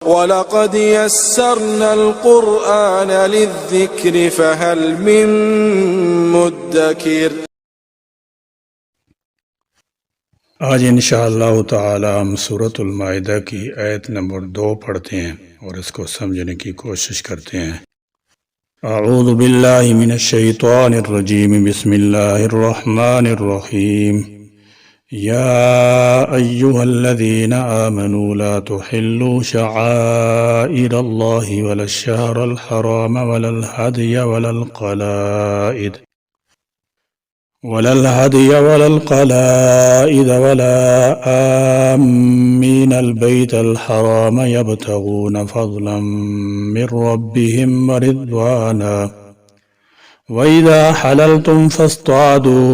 وَلَقَدْ يَسَّرْنَا الْقُرْآنَ لِلذِّكْرِ فَهَلْ مِن مُّدَّكِرٍ۔ آج انشاءاللہ تعالی ہم سورۃ المائدہ کی آیت نمبر 2 پڑھتے ہیں اور اس کو سمجھنے کی کوشش کرتے ہیں۔ اعوذ باللہ من الشیطان الرجیم، بسم اللہ الرحمن الرحیم۔ یا ایہا الذین آمنوا لا تحلوا شعائر اللہ ولا الشہر الحرام ولا الہدی ولا القلائد ولا آمین البیت الحرام یبتغون فضلا من ربهم ورضوانا وإذا حللتم فاصطادوا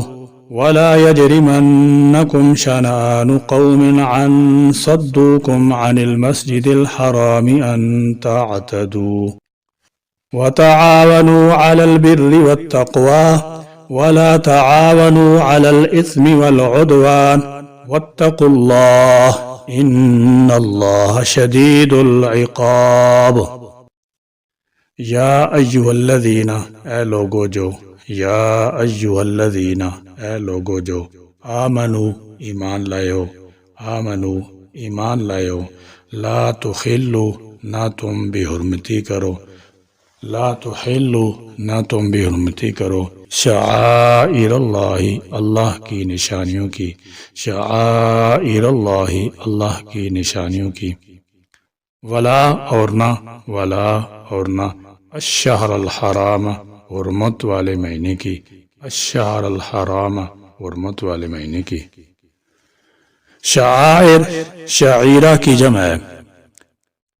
ولا يجرمنكم شنآن قوم عن صدوكم عن المسجد الحرام أن تعتدوا وتعاونوا على البر والتقوى ولا تعاونوا على الإثم والعدوان واتقوا الله إن الله شديد العقاب۔ یا ایہا الذین، اے لوگو جو، یا ایہا الذین، اے لوگو جو، آمنو، ایمان لائے ہو، آمنو، ایمان لائے ہو، لا تحلوا، نہ تم بے حرمتی کرو، لا تحلوا، نہ تم بے حرمتی کرو، شعائر اللہ، اللہ کی نشانیوں کی، شعائر اللہ، اللہ کی نشانیوں کی، ولا اور نہ، ولا اور نہ، الشہر الحرام، حرمت والے مہینے کی، الشہر الحرام، حرمت والے مہینے کی۔ شعائر شعیرہ کی جمع ہے،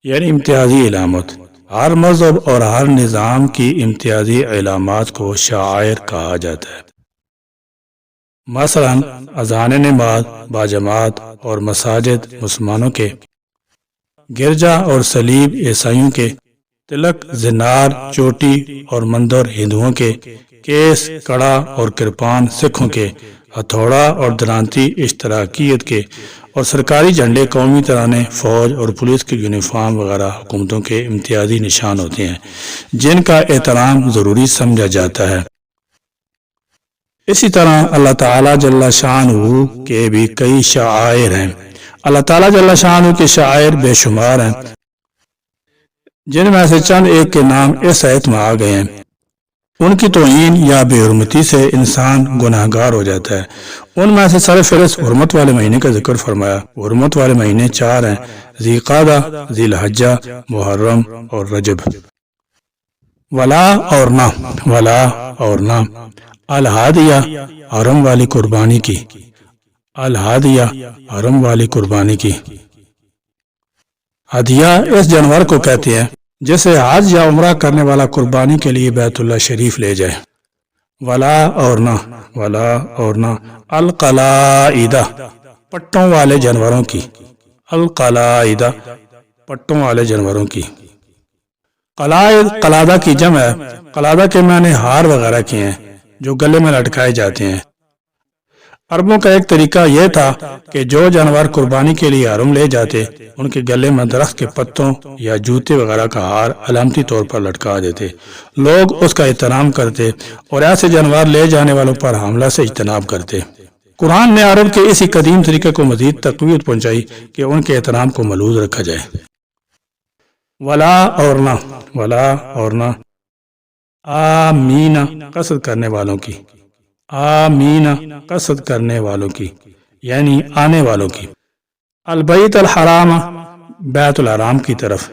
یعنی امتیازی علامت۔ ہر مذہب اور ہر نظام کی امتیازی علامات کو شعائر کہا جاتا ہے۔ مثلا اذان نماز باجماعت اور مساجد مسلمانوں کے، گرجا اور صلیب عیسائیوں کے، تلک زنار چوٹی اور مندر ہندوؤں کے، کیس کڑا اور کرپان سکھوں کے، ہتھوڑا اور درانتی اشتراکیت کے، اور سرکاری جھنڈے قومی ترانے فوج اور پولیس کی یونیفارم وغیرہ حکومتوں کے امتیازی نشان ہوتے ہیں جن کا احترام ضروری سمجھا جاتا ہے۔ اسی طرح اللہ تعالیٰ جل شانہ کے بھی کئی شعائر ہیں۔ اللہ تعالیٰ جل شانہ کے شعائر بے شمار ہیں، جن میں سے چند ایک کے نام اس آیت میں آ گئے ہیں۔ ان کی توہین یا بے حرمتی سے انسان گناہگار ہو جاتا ہے۔ ان میں سے سر فہرست حرمت والے مہینے کا ذکر فرمایا۔ حرمت والے مہینے 4 ہیں، ذی قعدہ، ذی الحجہ، محرم اور رجب۔ ولا اور نہ، ولا اور نہ، الہادیہ، حرم والی قربانی کی، الہادیہ، حرم والی قربانی کی۔ ہدیہ اس جانور کو کہتے ہیں جسے حج یا عمرہ کرنے والا قربانی کے لیے بیت اللہ شریف لے جائے۔ ولا اور نہ، ولا اور نہ، القلائدہ، پٹوں والے جانوروں کی، القلائدہ، پٹوں والے جانوروں کی۔ قلائد قلادہ کی جمع ہے۔ قلادہ کے معنی ہار وغیرہ کے ہیں جو گلے میں لٹکائے جاتے ہیں۔ عربوں کا ایک طریقہ یہ تھا کہ جو جانور قربانی کے لیے حرم لے جاتے ان کے گلے میں درخت کے پتوں یا جوتے وغیرہ کا ہار علامتی طور پر لٹکا دیتے۔ لوگ اس کا احترام کرتے اور ایسے جانور لے جانے والوں پر حملہ سے اجتناب کرتے۔ قرآن نے عرب کے اسی قدیم طریقے کو مزید تقویت پہنچائی کہ ان کے احترام کو ملحوظ رکھا جائے۔ ولا اور نہ، ولا اور نہ، آمین، قصد کرنے والوں کی، آمین، قصد کرنے والوں کی، یعنی آنے والوں کی۔ البیت الحرام، بیت الحرام کی طرف،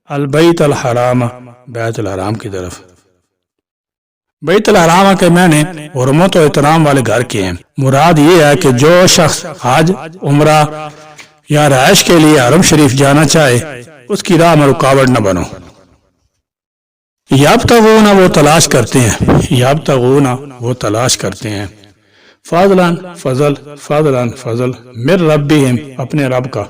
البیت الحرام، بیت الحرام کی طرف۔ بیت الحرام کے معنی حرمت و احترام والے گھر کے ہیں۔ مراد یہ ہے کہ جو شخص حج، عمرہ یا رہائش کے لیے حرم شریف جانا چاہے اس کی راہ میں رکاوٹ نہ بنو۔ یابتغون، وہ تلاش کرتے ہیں، یابتغون، وہ تلاش کرتے ہیں، فضلاً، فضل، فضلاً، فضل، من ربہم، اپنے رب کا،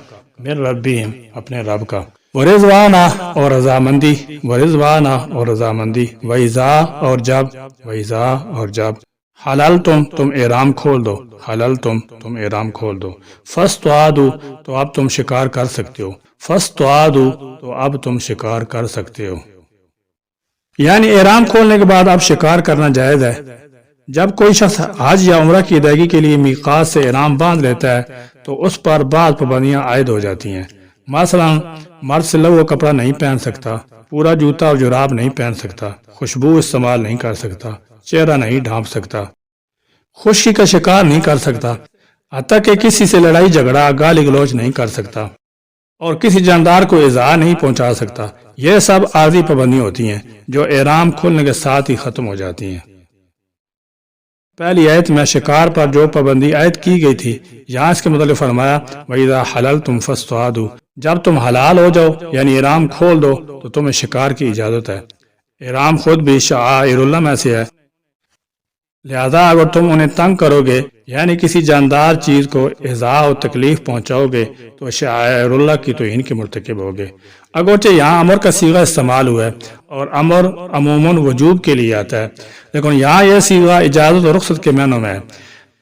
من ربہم، اپنے رب کا، ورضوانہ، اور رضامندی، ورضوانہ، اور رضامندی، وَإِذَا، اور جب، وَإِذَا، اور جب، حلال تم احرام کھول دو، حلال تم احرام کھول دو، فاستعادوا تو اب تم شکار کر سکتے ہو، فاستعادوا تو اب تم شکار کر سکتے ہو، یعنی احرام کھولنے کے بعد اب شکار کرنا جائز ہے۔ جب کوئی شخص حج یا عمرہ کی ادائیگی کے لیے میقات سے احرام باندھ لیتا ہے تو اس پر بعض پابندیاں عائد ہو جاتی ہیں، مثلا مرد سلا ہوا کپڑا نہیں پہن سکتا، پورا جوتا اور جراب نہیں پہن سکتا، خوشبو استعمال نہیں کر سکتا، چہرہ نہیں ڈھانپ سکتا، خشکی کا شکار نہیں کر سکتا، حتیٰ کہ کسی سے لڑائی جھگڑا گالی گلوچ نہیں کر سکتا، اور کسی جاندار کو ایذا نہیں پہنچا سکتا۔ یہ سب عارضی پابندیاں ہوتی ہیں جو احرام کھولنے کے ساتھ ہی ختم ہو جاتی ہیں۔ پہلی آیت میں شکار پر جو پابندی عائد کی گئی تھی، یہاں اس کے متعلق فرمایا وَإِذَا حَلَلْتُمْ فَاصْطَادُوا، جب تم حلال ہو جاؤ یعنی احرام کھول دو تو تمہیں شکار کی اجازت ہے۔ احرام خود بھی شعائر اللہ میں سے ہے، لہذا اگر تم انہیں تنگ کرو گے یعنی کسی جاندار چیز کو ایذا و تکلیف پہنچاؤ گے تو شعائر اللہ کی توہین کے مرتکب ہوگے۔ اگرچہ یہاں امر کا صیغہ استعمال ہوا ہے اور امر عموماً وجوب کے لیے آتا ہے، لیکن یہاں یہ صیغہ اجازت اور رخصت کے معنوں میں ہے،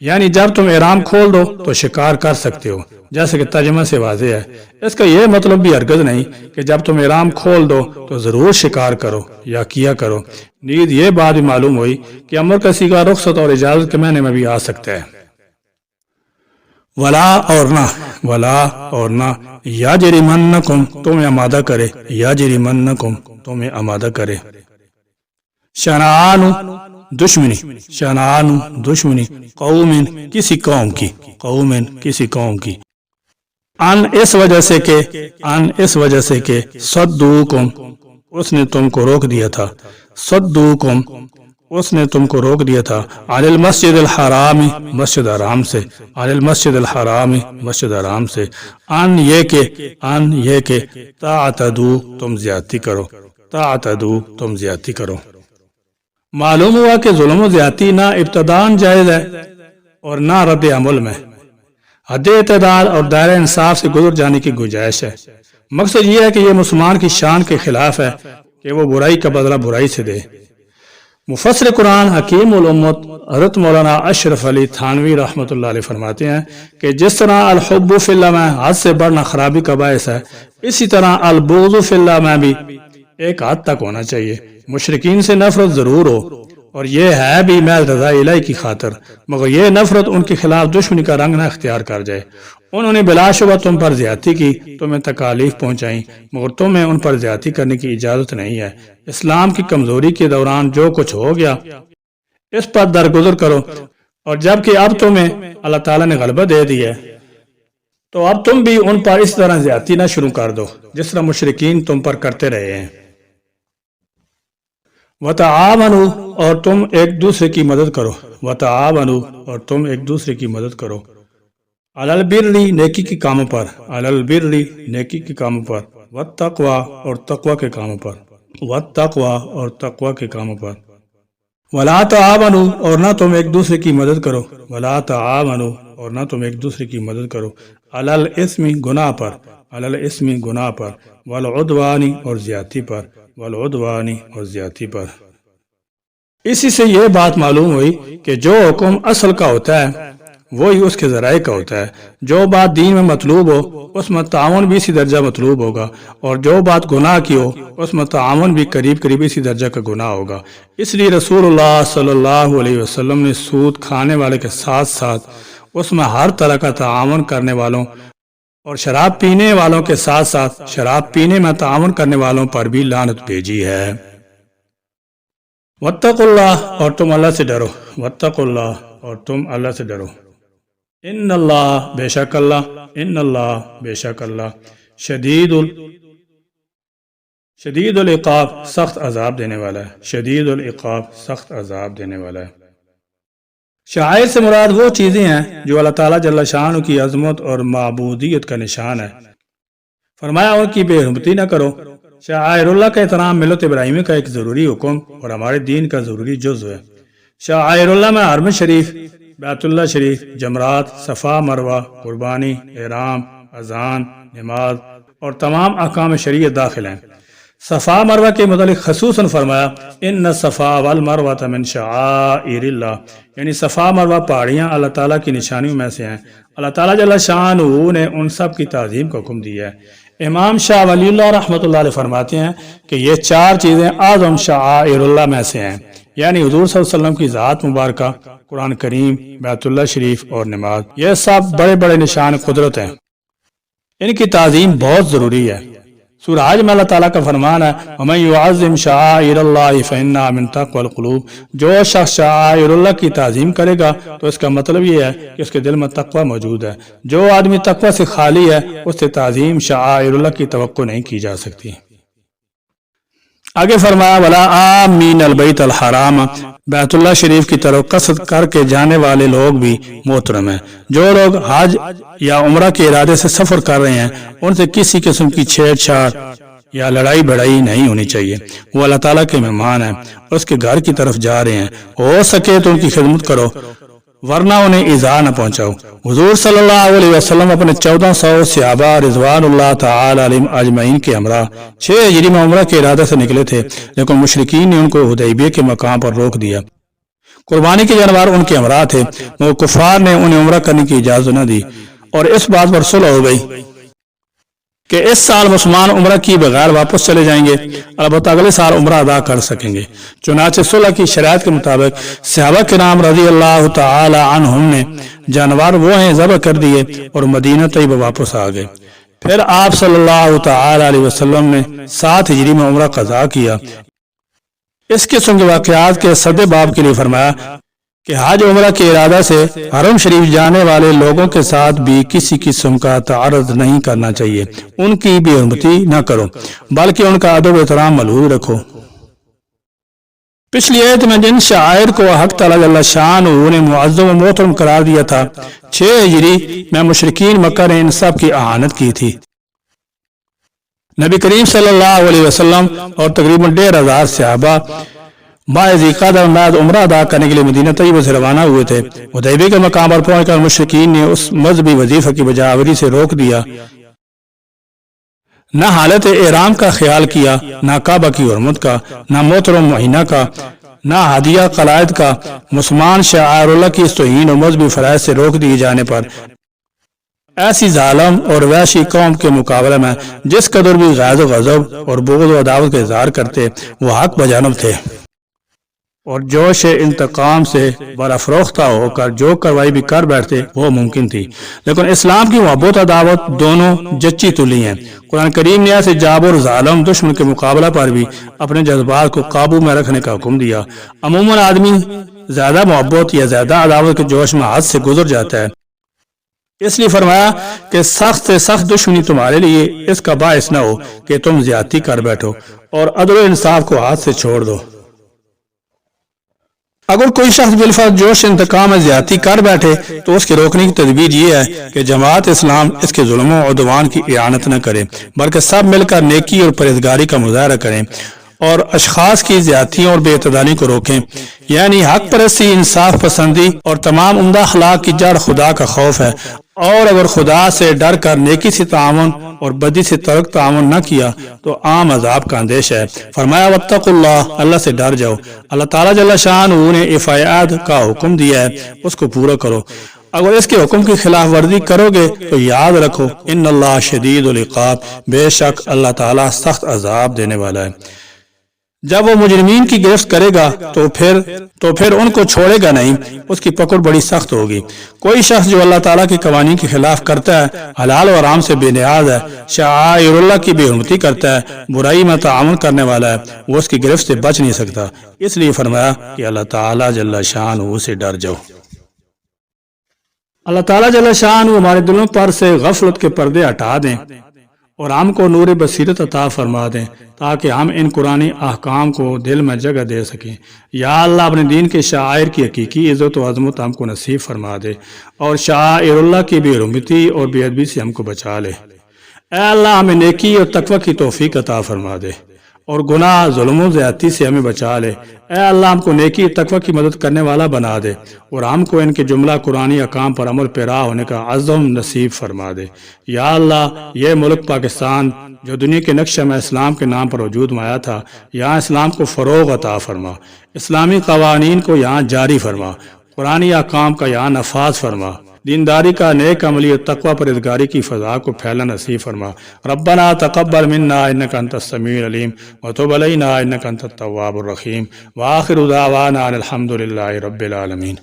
یعنی جب تم احرام کھول دو تو شکار کر سکتے ہو، جیسے کہ ترجمہ سے واضح ہے۔ اس کا یہ مطلب بھی ہرگز نہیں کہ جب تم احرام کھول دو تو ضرور شکار کرو یا کیا کرو، نیز یہ بات بھی معلوم ہوئی کہ امر کا صیغہ رخصت اور اجازت کے معنی میں بھی آ سکتا ہے۔ ولا اور نہ یجرمنکم تمہیں آمادہ کرے، یجرمنکم تمہیں آمادہ کرے، شنآن دشمنی قوم کسی قوم کی ان اس وجہ سے کہ صدوکم اس نے تم کو روک دیا تھا، صدوکم اس نے تم کو روک دیا تھا عن المسجد الحرام مسجد حرام سے ان یہ کہ تعتدو تم زیادتی کرو۔ معلوم ہوا کہ ظلم و زیادتی نہ ابتداءً جائز ہے اور نہ رد عمل میں، حد اعتدال اور دائرہ انصاف سے گزر جانے کی گنجائش ہے۔ مقصد یہ ہے کہ یہ مسلمان کی شان کے خلاف ہے کہ وہ برائی کا بدلہ برائی سے دے۔ مفسر قرآن حکیم الامت حضرت مولانا اشرف علی تھانوی رحمۃ اللہ علیہ فرماتے ہیں کہ جس طرح الحب فی اللہ میں حد سے بڑھنا خرابی کا باعث ہے، اسی طرح البغض فی اللہ میں بھی ایک حد تک ہونا چاہیے۔ مشرکین سے نفرت ضرور ہو، اور یہ ہے بھی محض رضا الہی کی خاطر، مگر یہ نفرت ان کے خلاف دشمنی کا رنگ نہ اختیار کر جائے۔ انہوں نے بلا شبہ تم پر زیادتی کی، تمہیں تکالیف پہنچائیں، مگر تمہیں ان پر زیادتی کرنے کی اجازت نہیں ہے۔ اسلام کی کمزوری کے دوران جو کچھ ہو گیا اس پر درگزر کرو، اور جبکہ اب تمہیں اللہ تعالیٰ نے غلبہ دے دی ہے تو اب تم بھی ان پر اس طرح زیادتی نہ شروع کر دو جس طرح مشرکین تم پر کرتے رہے ہیں۔ وَتَعَاوَنُوا اور تم ایک دوسرے کی مدد کرو، وَتَعَاوَنُوا اور تم ایک دوسرے کی مدد کرو، عَلَى الْبِرِّ نیکی کے کاموں پر، عَلَى الْبِرِّ نیکی کے کاموں پر، وَالتَّقْوَى اور تقوی کے کاموں پر، وَالتَّقْوَى اور تقوی کے کاموں پر۔ وَلَا تَعَاوَنُوا اور نہ تم ایک دوسرے کی مدد کرو، وَلَا تَعَاوَنُوا اور نہ تم ایک دوسرے کی مدد کرو، عَلَى الْإِثْمِ گناہ پر، عَلَى الْإِثْمِ گناہ پر، وَالْعُدْوَانِ اور زیادتی پر، وَالْعُدْوَانِ اور زیادتی پر۔ اسی سے یہ بات معلوم ہوئی کہ جو حکم اصل کا ہوتا ہے وہی اس کے ذرائع کا ہوتا ہے۔ جو بات دین میں مطلوب ہو اس میں تعاون بھی اسی درجہ مطلوب ہوگا، اور جو بات گناہ کی ہو اس میں تعاون بھی قریب اسی درجہ کا گناہ ہوگا۔ اس لیے رسول اللہ صلی اللہ علیہ وسلم نے سود کھانے والے کے ساتھ ساتھ اس میں ہر طرح کا تعاون کرنے والوں اور شراب پینے والوں کے ساتھ ساتھ شراب پینے میں تعاون کرنے والوں پر بھی لعنت بھیجی ہے۔ واتقوا اللہ اور تم اللہ سے ڈرو، واتقوا اللہ اور تم اللہ سے ڈرو، ان اللہ بے شک اللہ، ان اللہ بے شک اللہ شدید العقاب سخت عذاب دینے والا ہے، شدید العقاب سخت عذاب دینے والا ہے۔ شعائر سے مراد وہ چیزیں ہیں جو اللہ تعالیٰ جل شانہ کی عظمت اور معبودیت کا نشان ہے۔ فرمایا ان کی بے حرمتی نہ کرو۔ شعائر اللہ کا احترام ملت ابراہیمی کا ایک ضروری حکم اور ہمارے دین کا ضروری جزو ہے۔ شعائر اللہ میں حرم شریف، بیت اللہ شریف، جمرات، صفا مروہ، قربانی، احرام، اذان، نماز اور تمام احکام شریعت داخل ہیں۔ صفا مروہ کے متعلق خصوصاً فرمایا ان الصفا والمروہ من شعائر اللہ، یعنی صفا مروہ پہاڑیاں اللہ تعالیٰ کی نشانیوں میں سے ہیں۔ اللہ تعالیٰ جل شانہ نے ان سب کی تعظیم کا حکم دیا ہے۔ امام شاہ ولی اللہ رحمۃ اللہ علیہ فرماتے ہیں کہ یہ چار چیزیں اعظم شعائر اللہ میں سے ہیں، یعنی حضور صلی اللہ علیہ وسلم کی ذات مبارکہ، قرآن کریم، بیت اللہ شریف اور نماز، یہ سب بڑے بڑے نشان قدرت ہیں، ان کی تعظیم بہت ضروری ہے۔ سورہ حج میں اللہ تعالیٰ کا فرمان ہے وَمَن يُعَظِّمْ شَعَائِرَ اللَّهِ فَإِنَّهَا مِن تَقْوَى الْقُلُوبِ، جو شخص شعائر اللہ کی تعظیم کرے گا تو اس کا مطلب یہ ہے کہ اس کے دل میں تقوی موجود ہے۔ جو آدمی تقوی سے خالی ہے اس سے تعظیم شعائر اللہ کی توقع نہیں کی جا سکتی۔ آگے فرمایا وَلَا آمِّینَ الْبَيْتَ الْحَرَامَ، بیت اللہ شریف کی طرف قصد کر کے جانے والے لوگ بھی محترم ہیں۔ جو لوگ حج یا عمرہ کے ارادے سے سفر کر رہے ہیں ان سے کسی قسم کی چھیڑ چھاڑ یا لڑائی بڑائی نہیں ہونی چاہیے۔ وہ اللہ تعالیٰ کے مہمان ہیں اور اس کے گھر کی طرف جا رہے ہیں، ہو سکے تو ان کی خدمت کرو ورنہ انہیں ایذا نہ پہنچاؤ۔ حضور صلی اللہ علیہ وسلم اپنے 1400 صحابہ رضوان اللہ تعالی علیہم اجمعین کے ہمراہ 6 ہجری میں عمرہ کے ارادے سے نکلے تھے، لیکن مشرکین نے ان کو حدیبیہ کے مقام پر روک دیا۔ قربانی کے جانور ان کے ہمراہ تھے، وہ کفار نے انہیں عمرہ کرنے کی اجازت نہ دی، اور اس بات پر صلح ہو گئی کہ اس سال مسلمان عمرہ کی بغیر واپس چلے جائیں گے، البتہ اگلے سال عمرہ ادا کر سکیں گے۔ چنانچہ صلح کی شرائط کے مطابق صحابہ کرام رضی اللہ تعالی عنہم نے جانور وہ ہیں ذبح کر دیے اور مدینہ طیبہ واپس آ گئے۔ پھر آپ صلی اللہ تعالی علیہ وسلم نے 7 ہجری میں عمرہ قضا کیا۔ اس قسم کے واقعات کے صد باب کے لیے فرمایا کہ حج عمرہ کے ارادہ سے حرم شریف جانے والے لوگوں کے ساتھ بھی کسی قسم کا تعارض نہیں کرنا چاہیے، ان کی بے حرمتی نہ کرو بلکہ ان کا ادب و احترام ملحوظ رکھو۔ پچھلی آیت میں جن شاعر کو حق تعالیٰ جل شانہ نے معظم و محترم قرار دیا تھا، 6 ہجری میں مشرکین مکہ نے ان سب کی اہانت کی تھی۔ نبی کریم صلی اللہ علیہ وسلم اور تقریباً 1500 صحابہ ماہ ذی-القعدہ بعد عمرہ ادا کرنے کے لیے مدینہ طیبہ سے روانہ ہوئے تھے۔ حدیبیہ کے مقام پر پہنچ کر مشرکین نے اس مذہبی وظیفہ کی بجاوری سے روک دیا، نہ حالت احرام کا خیال کیا، نہ کعبہ کی حرمت کا، نہ محترم مہینہ کا، نہ ہدیہ قلائد کا۔ مسلمان شعائر اللہ کی اس توہین اور مذہبی فرائض سے روک دیے جانے پر ایسی ظالم اور وحشی قوم کے مقابلے میں جس قدر بھی غیظ و غضب اور بغض و عداوت کا اظہار کرتے وہ حق بجانب تھے، اور جوش انتقام سے برافروختہ ہو کر جو کارروائی بھی کر بیٹھتے وہ ممکن تھی، لیکن اسلام کی محبت اور دعوت دونوں جچی تلی ہیں۔ قرآن کریم نے ایسے جابر ظالم دشمن کے مقابلہ پر بھی اپنے جذبات کو قابو میں رکھنے کا حکم دیا۔ عموماً آدمی زیادہ محبت یا زیادہ عداوت کے جوش میں حد سے گزر جاتا ہے، اس لیے فرمایا کہ سخت سے سخت دشمنی تمہارے لیے اس کا باعث نہ ہو کہ تم زیادتی کر بیٹھو، اور عدل و انصاف کو ہاتھ سے چھوڑ دو۔ اگر کوئی شخص بالفرض جوش انتقام میں زیادتی کر بیٹھے تو اس کے روکنے کی تدبیر یہ ہے کہ جماعت اسلام اس کے ظلم و عدوان کی اعانت نہ کرے، بلکہ سب مل کر نیکی اور پرہیزگاری کا مظاہرہ کریں اور اشخاص کی زیادتیوں اور بے اعتدالی کو روکیں، یعنی حق پرستی، انصاف پسندی اور تمام عمدہ اخلاق کی جڑ خدا کا خوف ہے، اور اگر خدا سے ڈر کر نیکی سے تعاون اور بدی سے ترک تعاون نہ کیا تو عام عذاب کا اندیشہ ہے۔ فرمایا واتقوا اللہ، اللہ سے ڈر جاؤ۔ اللہ تعالیٰ جل شانہ نے افعاد کا حکم دیا ہے، اس کو پورا کرو۔ اگر اس کے حکم کی خلاف ورزی کرو گے تو یاد رکھو ان اللہ شدید العقاب، بے شک اللہ تعالیٰ سخت عذاب دینے والا ہے۔ جب وہ مجرمین کی گرفت کرے گا تو پھر ان کو چھوڑے گا نہیں، اس کی پکڑ بڑی سخت ہوگی۔ کوئی شخص جو اللہ تعالیٰ کے قوانین کے خلاف کرتا ہے، حلال و حرام سے بے نیاز ہے، شعائر اللہ کی بے حرمتی کرتا ہے، برائی میں تعاون کرنے والا ہے، وہ اس کی گرفت سے بچ نہیں سکتا۔ اس لیے فرمایا کہ اللہ تعالیٰ جل شانہ سے ڈر جاؤ۔ اللہ تعالیٰ جل شانہ ہمارے دلوں پر سے غفلت کے پردے ہٹا دیں اور ہم کو نور بصیرت عطا فرما دیں تاکہ ہم ان قرآنی احکام کو دل میں جگہ دے سکیں۔ یا اللہ اپنے دین کے شاعر کی حقیقی عزت و عظمت ہم کو نصیب فرما دے اور شاعر اللہ کی بے حرمتی اور بے ادبی سے ہم کو بچا لے۔ اے اللہ ہمیں نیکی اور تقوی کی توفیق عطا فرما دے۔ اور گناہ ظلم و زیادتی سے ہمیں بچا لے۔ اے اللہ ہم کو نیکی تقوی کی مدد کرنے والا بنا دے اور ہم کو ان کے جملہ قرآنی احکام پر عمل پیرا ہونے کا عزم نصیب فرما دے۔ یا اللہ یہ ملک پاکستان جو دنیا کے نقشہ میں اسلام کے نام پر وجود میں آیا تھا، یہاں اسلام کو فروغ عطا فرما، اسلامی قوانین کو یہاں جاری فرما، قرآنی احکام کا یہاں نفاذ فرما، دینداری کا نیک عملی و تقوی پرہیزگاری کی فضا کو پھیلا نصیب فرما۔ ربنا تقبل منا انک انت السمیع العلیم وتب علینا انک انت التواب الرحیم وآخر دعوانا ان الحمد للہ رب العالمین۔